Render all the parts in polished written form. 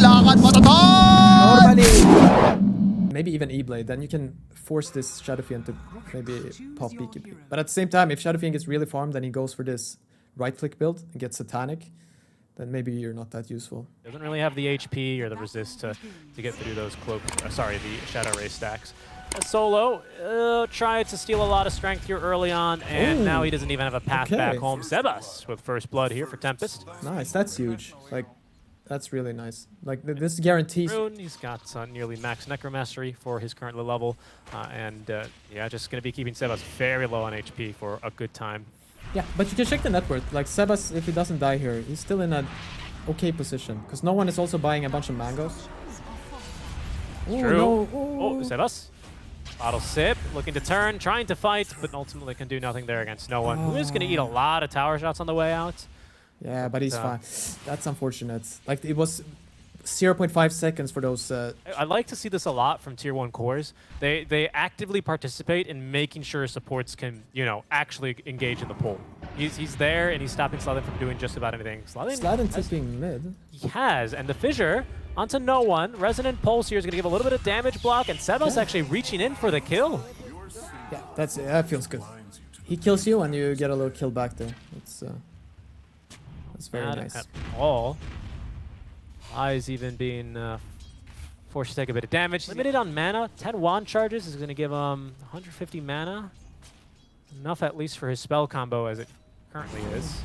lakad matatag! Normally. Maybe even E-Blade, then you can force this Shadow Fiend to maybe pop BKB. But at the same time, if Shadow Fiend gets really farmed, then he goes for this right-click build and gets Satanic, then maybe you're not that useful. Doesn't really have the HP or the resist to get through those the Shadow Ray stacks. Solo tried to steal a lot of strength here early on, and now he doesn't even have a path back home. Sebas with first blood here for Tempest. Nice, that's huge. Like, that's really nice. Like, this guarantees... He's got nearly max Necromastery for his current level, and yeah, just going to be keeping Sebas very low on HP for a good time. Yeah, but you can check the net worth. Like, Sebas, if he doesn't die here, he's still in an okay position. Because no one is also buying a bunch of mangoes. True. No. Oh, Sebas. Bottle sip, looking to turn, trying to fight, but ultimately can do nothing there against no one. Who is going to eat a lot of tower shots on the way out? Yeah, but he's fine. That's unfortunate. Like, it was 0.5 seconds for those... I like to see this a lot from Tier 1 cores. They actively participate in making sure supports can, you know, actually engage in the pull. He's there, and he's stopping Sladin from doing just about anything. Sladin tipping mid. He has, and the Fissure onto no one. Resonant Pulse here is going to give a little bit of damage block, and Sebas actually reaching in for the kill. Yeah, that feels good. He kills you, and you get a little kill back there. That's very nice. At all. Eyes even being forced to take a bit of damage. Limited on mana. 10 wand charges is going to give him 150 mana. Enough at least for his spell combo as it currently is.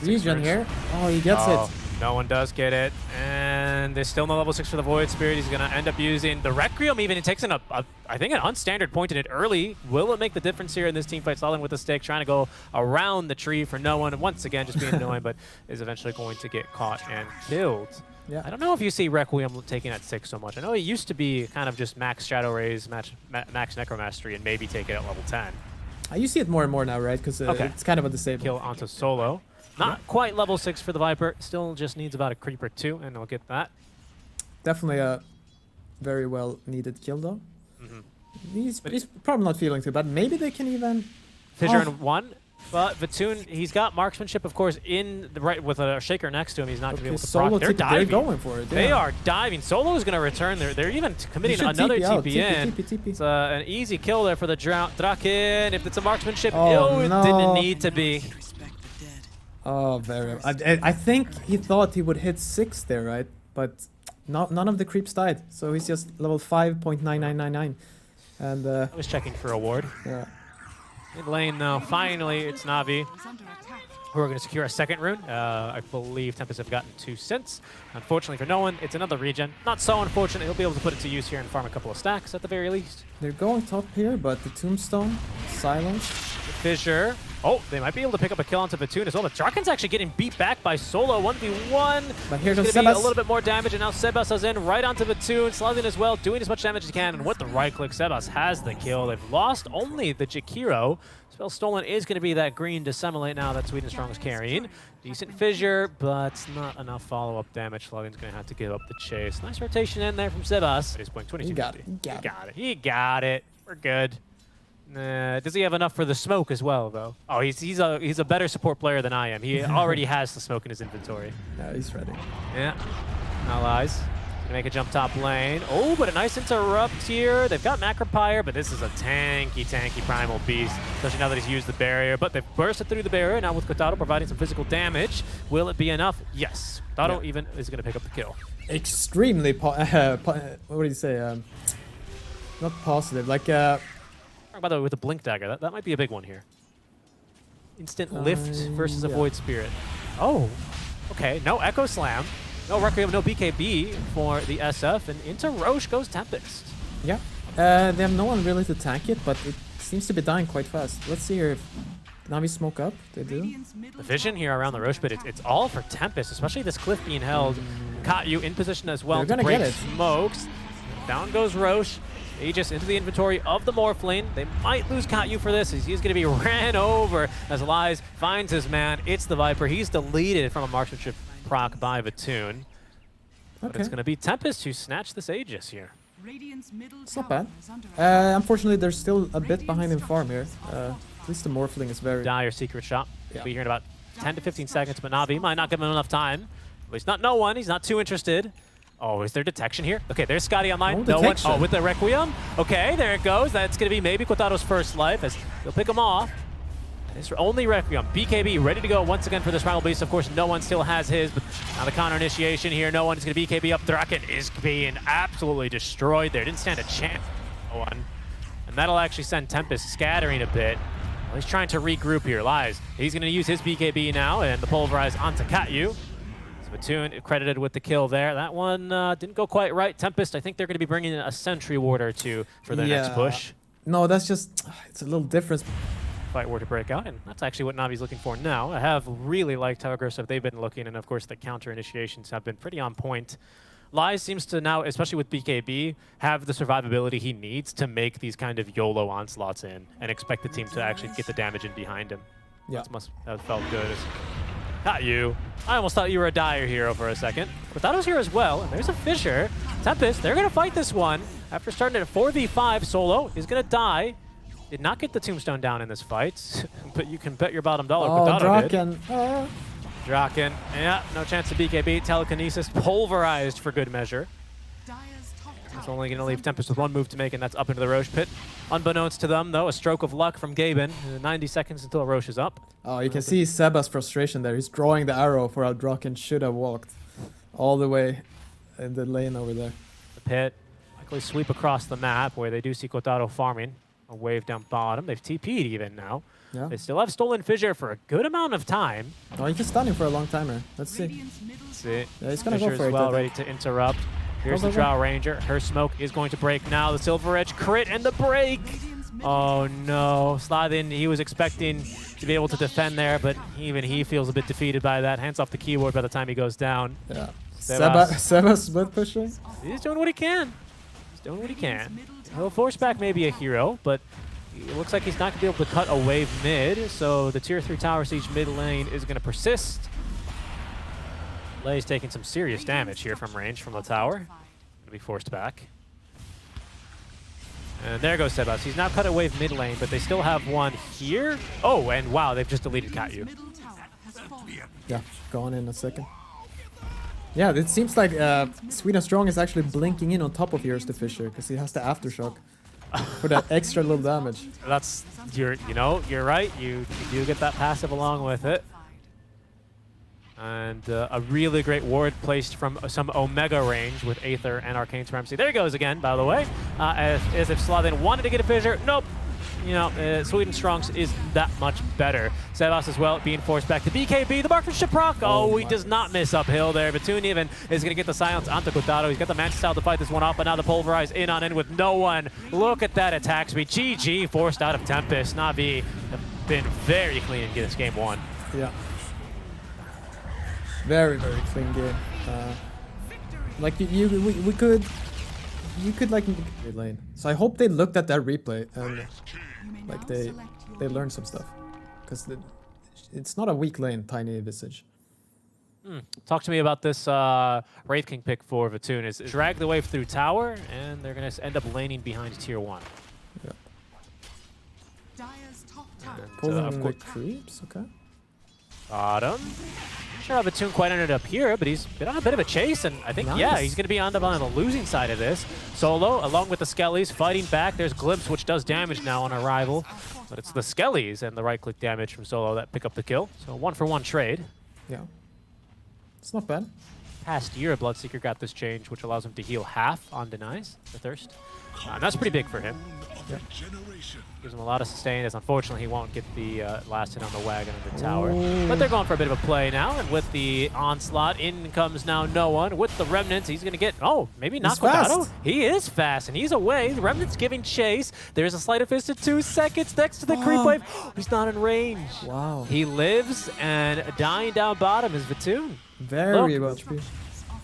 Region here. Oh, he gets it. No one does get it. And there's still no level 6 for the Void Spirit. He's going to end up using the Requiem even. He takes in I think an unstandard point in it early. Will it make the difference here in this team fight? Stalin with the stick, trying to go around the tree for no one. Once again, just being annoying, but is eventually going to get caught and killed. Yeah. I don't know if you see Requiem taking at 6 so much. I know it used to be kind of just max Shadow Rays, max Necromastery, and maybe take it at level 10. You see it more and more now, right? Because it's kind of a disable. Kill onto Solo. Not quite level 6 for the Viper. Still just needs about a creep or 2, and I'll get that. Definitely a very well needed kill, though. He's probably not feeling too bad. Maybe they can even... Fissure in 1, but Vatoon, he's got marksmanship, of course, in the right with a shaker next to him. He's not going to be able to proc. They're diving. They're going for it. Yeah. They are diving. Solo is going to return. They're even committing another TP in. TP. It's an easy kill there for the Draken. If it's a marksmanship, no. It didn't need to be. Oh, very... I think he thought he would hit 6 there, right? But none of the creeps died. So he's just level 5.9999. And I was checking for a ward. Yeah. Mid lane, though. Finally, it's Na'Vi who are going to secure a second rune. I believe Tempest have gotten 2 cents. Unfortunately for no one, it's another regen. Not so unfortunate. He'll be able to put it to use here and farm a couple of stacks at the very least. They're going top here, but the Tombstone, Silence. Fissure. Oh, they might be able to pick up a kill onto Vatoon as well, but Draken's actually getting beat back by Solo 1v1. But here goes Sebas. Be a little bit more damage, and now Sebas is in right onto Vatoon, Slavin as well, doing as much damage as he can, and with the right click, Sebas has the kill. They've lost only the Jakiro. Spell Stolen is going to be that green Dissemblate now that SeekNStrike is carrying. Decent Fissure, but not enough follow-up damage. Slavin's going to have to give up the chase. Nice rotation in there from Sebas. At this point, 22. He got it. We're good. Does he have enough for the smoke as well, though? Oh, he's a better support player than I am. He already has the smoke in his inventory. Yeah, he's ready. Yeah. Allies. Gonna make a jump top lane. Oh, but a nice interrupt here. They've got Macropire, but this is a tanky primal beast, especially now that he's used the barrier. But they've bursted through the barrier, now with Kotaro providing some physical damage. Will it be enough? Yes. Kotaro even is gonna pick up the kill. Extremely, what do you say? Not positive, like... By the way, with the Blink Dagger, that might be a big one here. Instant lift versus a Void Spirit. Oh, okay. No Echo Slam, no Requiem, no BKB for the SF, and into Roche goes Tempest. Yeah, they have no one really to tank it, but it seems to be dying quite fast. Let's see here if Na'Vi smoke up. They do. The vision here around the Roche, but it's all for Tempest, especially this cliff being held. Katyu in position as well to break smokes. Down goes Roche. Aegis into the inventory of the Morphling. They might lose Katyu for this as he's going to be ran over as Elias finds his man. It's the Viper. He's deleted from a marksmanship proc by Vatoon. But it's going to be Tempest who snatched this Aegis here. It's not bad. Unfortunately, they're still a bit behind in farm here. At least the Morphling is very... Dire secret shot. We'll be here in about 10 to 15 seconds, but Na'Vi might not give him enough time. least not no one. He's not too interested. Oh, is there detection here? Okay, there's Scotty online. No one. detection. Oh, with the Requiem. Okay, there it goes. That's going to be maybe Quataro's first life as they'll pick him off. His only Requiem. BKB ready to go once again for this Primal Beast. Of course, no one still has his, but now the counter initiation here. No one is going to BKB up. Draken is being absolutely destroyed there. Didn't stand a chance. No one. And that'll actually send Tempest scattering a bit. Well, he's trying to regroup here. Lies. He's going to use his BKB now and the Pulverize onto Katyu. Splatoon credited with the kill there. That one didn't go quite right. Tempest, I think they're going to be bringing in a Sentry Ward or two for their next push. No, that's just, it's a little difference. Fight Ward to break out, and that's actually what Navi's looking for now. I have really liked how aggressive they've been looking, and of course the counter initiations have been pretty on point. Lies seems to now, especially with BKB, have the survivability he needs to make these kind of YOLO onslaughts in and expect the team to actually get the damage in behind him. Yeah. That felt good. Not you. I almost thought you were a dire hero for a second. But that was here as well. And there's a Fissure. Tempest, they're going to fight this one. After starting at a 4v5 solo, he's going to die. Did not get the tombstone down in this fight. But you can bet your bottom dollar. Oh, Draken. Draken. Yeah, no chance of BKB. Telekinesis pulverized for good measure. It's only going to leave Tempest with one move to make, and that's up into the Roche pit. Unbeknownst to them, though, a stroke of luck from Gaben. 90 seconds until Roche is up. Oh, you can see Seba's frustration there. He's drawing the arrow for how Draken should have walked all the way in the lane over there. The pit. Likely sweep across the map where they do see Kotaro farming. A wave down bottom. They've TP'd even now. Yeah. They still have stolen Fissure for a good amount of time. Oh, he can stun him for a long time here. Let's see. Let's see. Yeah, he's going to go Fissure for as it. well, ready to interrupt. Here's the Drow Ranger. Her smoke is going to break now. The Silver Edge crit and the break. Oh no. Slathin, he was expecting to be able to defend there, but even he feels a bit defeated by that. Hands off the keyboard by the time he goes down. Yeah. Seba's split pushing. He's doing what he can. He's doing what he can. He'll force back maybe a hero, but it looks like he's not going to be able to cut a wave mid, so the tier 3 tower siege mid lane is going to persist. Lay's taking some serious damage here from range from the tower. Going to be forced back. And there goes Sebas. He's now cut a wave mid lane, but they still have one here. Oh, and wow, they've just deleted Katyu. Yeah, going in a second. Yeah, it seems like Sweet and Strong is actually blinking in on top of yours to Fissure because he has the aftershock for that extra little damage. That's you're right. You do get that passive along with it. And a really great ward placed from some Omega range with Aether and Arcane Supremacy. There he goes again, by the way. As if Slathin wanted to get a Fissure. Nope. You know, Sweet and Strong's is that much better. Sebas as well, being forced back to BKB. The Marksmanship proc. Oh, he does not miss uphill there. Batun even is going to get the silence onto Kotaro. He's got the Mantis style to fight this one off, but now the Pulverize in on in with no one. Look at that attack speed. GG forced out of Tempest. Navi have been very clean in this game one. Yeah. Very, very clean game. Like we could like mid lane. So I hope they looked at that replay and like they learned some stuff, because it's not a weak lane, Tiny Visage. Talk to me about this Wraith King pick for Vatun. Is drag the wave through tower, and they're going to end up laning behind tier 1. Yeah. And, Pulling the creeps, okay. Bottom. Not sure how Vatun quite ended up here, but he's been on a bit of a chase, and I think, yeah, he's going to be on the losing side of this. Solo, along with the Skellies, fighting back. There's Glimpse, which does damage now on arrival, but it's the Skellies and the right-click damage from Solo that pick up the kill. So 1-for-1 trade. Yeah. It's not bad. Past year, Bloodseeker got this change, which allows him to heal half on denies, the Thirst. And that's pretty big for him. Yeah. Gives him a lot of sustain, as unfortunately he won't get the last hit on the wagon of the tower. But they're going for a bit of a play now, and with the onslaught, in comes now no one. With the Remnants, he's going to get, maybe not Quadrado. He is fast, and he's away. The Remnant's giving chase. There's a Sleight of Fist at 2 seconds next to the creep wave. He's not in range. Wow. He lives, and dying down bottom is Vatun. Very well.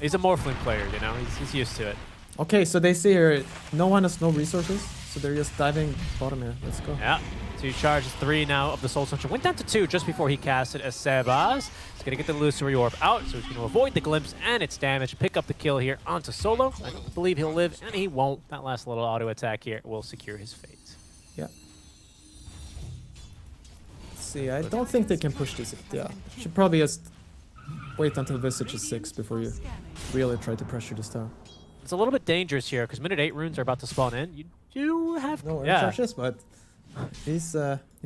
He's a Morphling player, you know, he's used to it. Okay, so they see here, no one has no resources, so they're just diving bottom here. Let's go. Yeah, 2 charges, 3 now of the Soul Searcher. Went down to 2 just before he cast it as Sebas. He's going to get the Illusory Orb out, so he's going to avoid the Glimpse and its damage, pick up the kill here onto Solo. I don't believe he'll live, and he won't. That last little auto attack here will secure his fate. Yeah. Let's see, I don't think they can push this. Yeah, should probably just wait until Visage is 6 before you really try to pressure this tower. It's a little bit dangerous here because minute 8 runes are about to spawn in. You do have no charges, but he's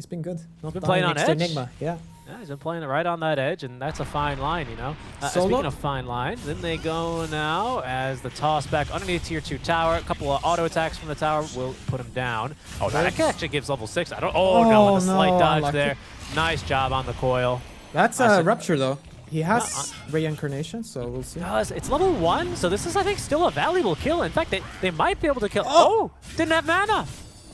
been good. Not been playing on edge. Enigma, yeah. Yeah, he's been playing it right on that edge, and that's a fine line, you know. Speaking of fine line, then they go now as the toss back underneath tier 2 tower. A couple of auto attacks from the tower will put him down. Oh, that actually gives level 6. I don't. Oh no, with a slight dodge there. Nice job on the coil. That's a rupture though. He has reincarnation, so we'll see. It's level 1, so this is, I think, still a valuable kill. In fact, they might be able to kill. Oh, didn't have mana.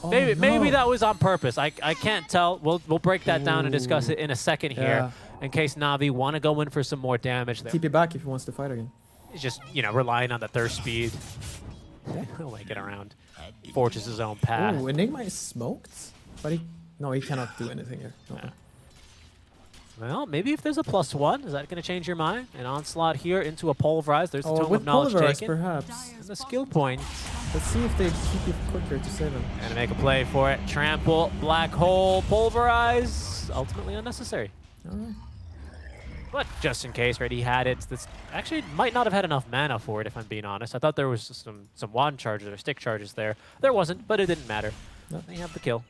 Oh, maybe that was on purpose. I can't tell. We'll break that down and discuss it in a second here, in case Navi want to go in for some more damage there. TP back if he wants to fight again. He's just, you know, relying on the thirst speed. He'll make it around. Forges his own path. Ooh, Enigma is smoked, but he cannot do anything here. No. Yeah. Well, maybe if there's a +1, is that going to change your mind? An onslaught here into a pulverize. There's the Tome of Knowledge taken. Perhaps. And the skill point. Let's see if they keep it quicker to save him. And make a play for it. Trample, black hole, pulverize. Ultimately unnecessary. All right. But just in case, right, he had it. This actually might not have had enough mana for it, if I'm being honest. I thought there was some wand charges or stick charges there. There wasn't, but it didn't matter. No. They have the kill.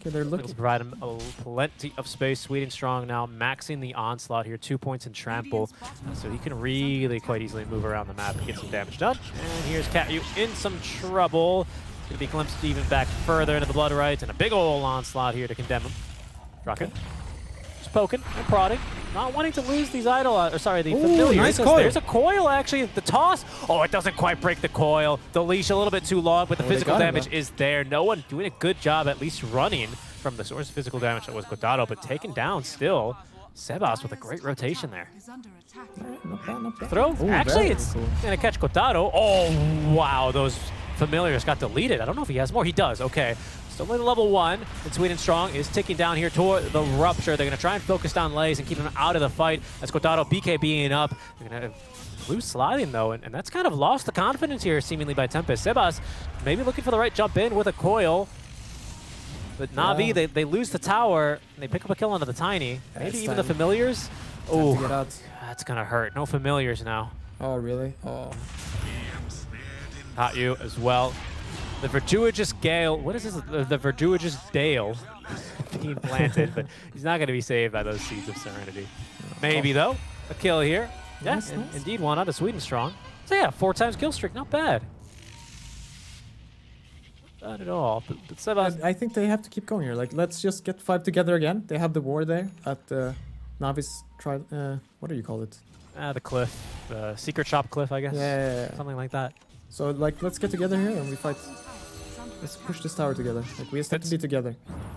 Okay, they're looking to provide him plenty of space. SeekNStrike now maxing the onslaught here, 2 points in trample, so he can really quite easily move around the map and get some damage done. And here's Catyu in some trouble. Gonna be glimpsed even back further into the blood rites, and a big ol' onslaught here to condemn him. Rocket. Just poking and prodding, not wanting to lose these the familiars. Nice coil. There's a coil actually. The toss. Oh, it doesn't quite break the coil. The leash a little bit too long, but the physical damage is there. No one doing a good job, at least running from the source of physical damage that was Qualifier, but taken down still. Sebas with a great rotation there. Not bad, not bad. Throw. Ooh, actually, it's gonna catch Qualifier. Oh wow, those familiars got deleted. I don't know if he has more. He does. Okay. Still in level 1, and SeekNStrike is ticking down here toward the rupture. They're going to try and focus down Lays and keep him out of the fight as Qualifier BKBing up. They're going to lose sliding though, and that's kind of lost the confidence here seemingly by Tempest. Sebas maybe looking for the right jump in with a coil. But Navi, they lose the tower, and they pick up a kill onto the Tiny. Maybe even the familiars. Oh, that's going to hurt. No familiars now. Oh, really? Oh. Catyu as well. The Verduigous Gale, what is this? The Verduigous Dale being planted, but he's not going to be saved by those Seeds of Serenity. Maybe, though. A kill here. Yeah, nice. Indeed, one out of SeekNStrike. So yeah, 4 times kill streak, not bad. Not at all. But Sebas, I think they have to keep going here. Like, let's just get 5 together again. They have the war there at Navi's trial. What do you call it? The cliff. Secret Shop cliff, I guess. Yeah. Something like that. So, like, let's get together here and we fight. Let's push this tower together. Like, we have to be together.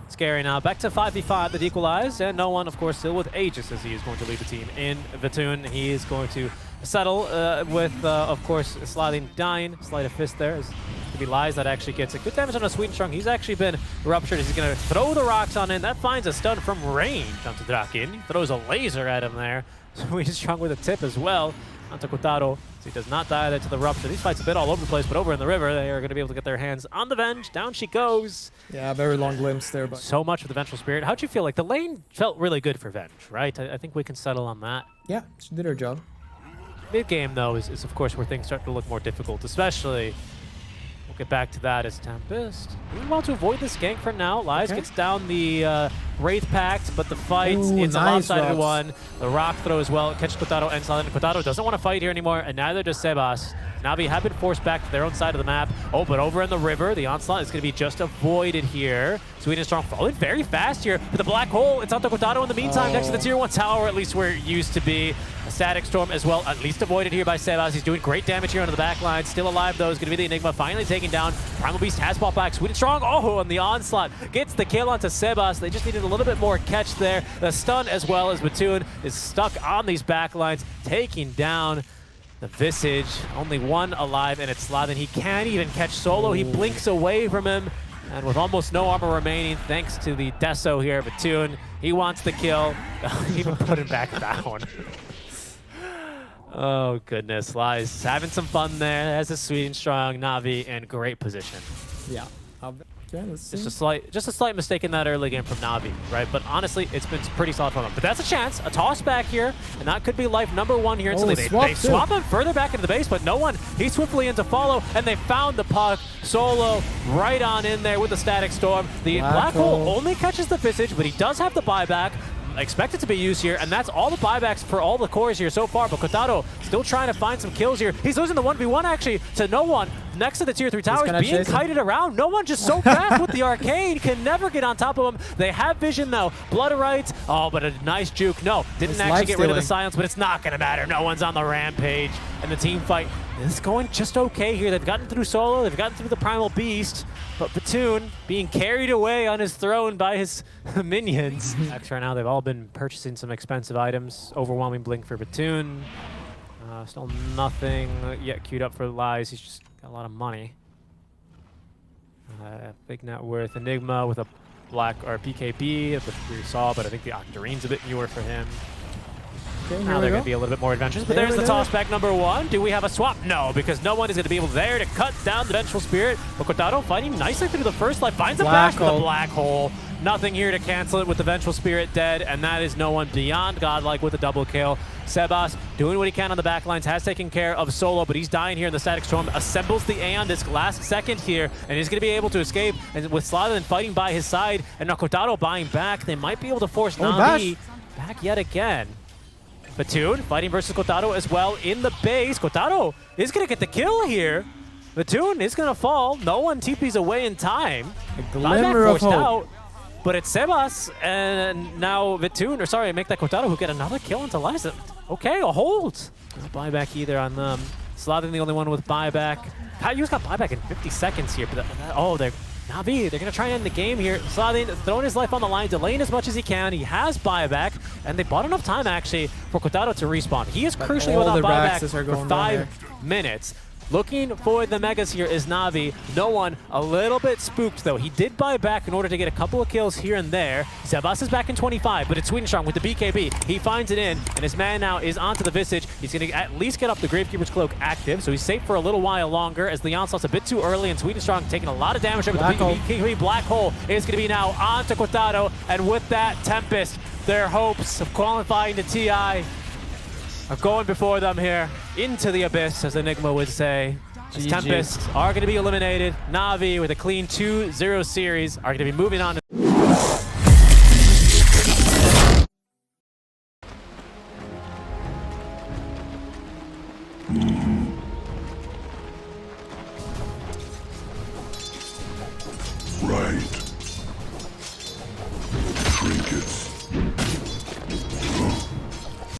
Scary now. Back to 5v5 with Equalize, and no one, of course, still with Aegis as he is going to lead the team in Vatoon. He is going to settle with, of course, Sliding dying. Sleight of fist there. It's going to be Lies that actually gets a good damage on a SeekNStrike. He's actually been ruptured. He's going to throw the rocks on in. That finds a stun from range onto Draken. He throws a laser at him there. SeekNStrike with a tip as well onto Qualifier. So he does not die there to the rupture. These fights a bit all over the place, but over in the river, they are going to be able to get their hands on the Venge. Down she goes. Yeah, very long glimpse there. But so much for the Vengeful Spirit. How'd you feel? Like, the lane felt really good for Venge, right? I think we can settle on that. Yeah, she did her job. Mid-game, though, is of course where things start to look more difficult, especially... We'll get back to that as Tempest. We want to avoid this gank for now. Lies gets down the Wraith Pact, but the fight, it's a lopsided one. The rock throw as well. Catches Qualifier and Silent. Qualifier doesn't want to fight here anymore, and neither does Sebas. Navi have been forced back to their own side of the map. Oh, but over in the river, the onslaught is going to be just avoided here. SeekNStrike falling very fast here with the black hole. It's onto Qualifier in the meantime, next to the tier 1 tower, at least where it used to be. A static storm as well, at least avoided here by Sebas. He's doing great damage here onto the back line. Still alive though, is going to be the Enigma, finally taken down. Primal Beast has popped back. SeekNStrike, oh, and the onslaught gets the kill onto Sebas. They just needed a little bit more catch there. The stun as well as Vatoon is stuck on these back lines, taking down the Visage. Only one alive, and it's Slavin. He can't even catch Solo. He blinks away from him. And with almost no armor remaining, thanks to the Deso here, Vatoon, he wants the kill. Even put him back down. Oh, goodness. Lies having some fun there. Has a SeekNStrike, Navi, in great position. Yeah. Okay, let's see. Just a slight mistake in that early game from Navi, right? But honestly, it's been pretty solid from him. But that's a chance, a toss back here, and that could be life number 1 here. Instantly, they swap him further back into the base, but no one. He's swiftly in to follow, and they found the puck. Solo right on in there with the static storm. The black hole only catches the Visage, but he does have the buyback. Expected to be used here, and that's all the buybacks for all the cores here so far. But Kotaro still trying to find some kills here. He's losing the 1v1 actually to no one next to the tier 3 towers, being kited around. No one just so fast with the arcade, can never get on top of him. They have vision though. Blood rights. Oh, but a nice juke. No, didn't actually get rid of the silence, but it's not going to matter. No one's on the rampage, and the team fight is going just okay here. They've gotten through Solo, they've gotten through the Primal Beast, but Batoon being carried away on his throne by his minions. Actually, right now they've all been purchasing some expensive items. Overwhelming blink for Batoon. Still nothing yet queued up for Lies. He's just got a lot of money. Big net worth. Enigma with a black or PKB, which we saw, but I think the Octarine's a bit newer for him. Okay, now they're going to be a little bit more adventurous, but there's the toss back number 1. Do we have a swap? No, because no one is going to be able there to cut down the Vengeful Spirit. But Kotaro fighting nicely through the first life, finds a bash with the black hole. Nothing here to cancel it with the Vengeful Spirit dead, and that is no one beyond godlike with a double kill. Sebas doing what he can on the back lines, has taken care of Solo, but he's dying here in the Static Storm. Assembles the Aeon Disc last second here, and he's going to be able to escape. And with Slathen fighting by his side, and now Kotaro buying back, they might be able to force Navi back yet again. Batoon fighting versus Kotaro as well in the base. Kotaro is going to get the kill here. Batoon is going to fall. No one TP's away in time. A glimmer of hope. Out, but it's Sebas and now Batoon, or sorry, make that Kotaro who get another kill into Legend. Okay, a hold. No buyback either on them. Slathen the only one with buyback. Caillou's got buyback in 50 seconds here. But they're Navi, they're going to try and end the game here. Slathen throwing his life on the line, delaying as much as he can. He has buyback, and they bought enough time, actually, for Kotaro to respawn. He is crucially without buyback for 5 minutes. Looking for the Megas here is Navi. No one a little bit spooked, though. He did buy back in order to get a couple of kills here and there. Sebas is back in 25, but it's SeekNStrike with the BKB. He finds it in, and his man now is onto the Visage. He's going to at least get up the Gravekeeper's Cloak active, so he's safe for a little while longer as the onslaught's a bit too early, and SeekNStrike taking a lot of damage with the BKB. Black Hole is going to be now onto Kotaro, and with that, Tempest, their hopes of qualifying to TI are going before them here into the abyss, as Enigma would say. As Tempest are going to be eliminated. Navi with a clean 2-0 series are going to be moving on to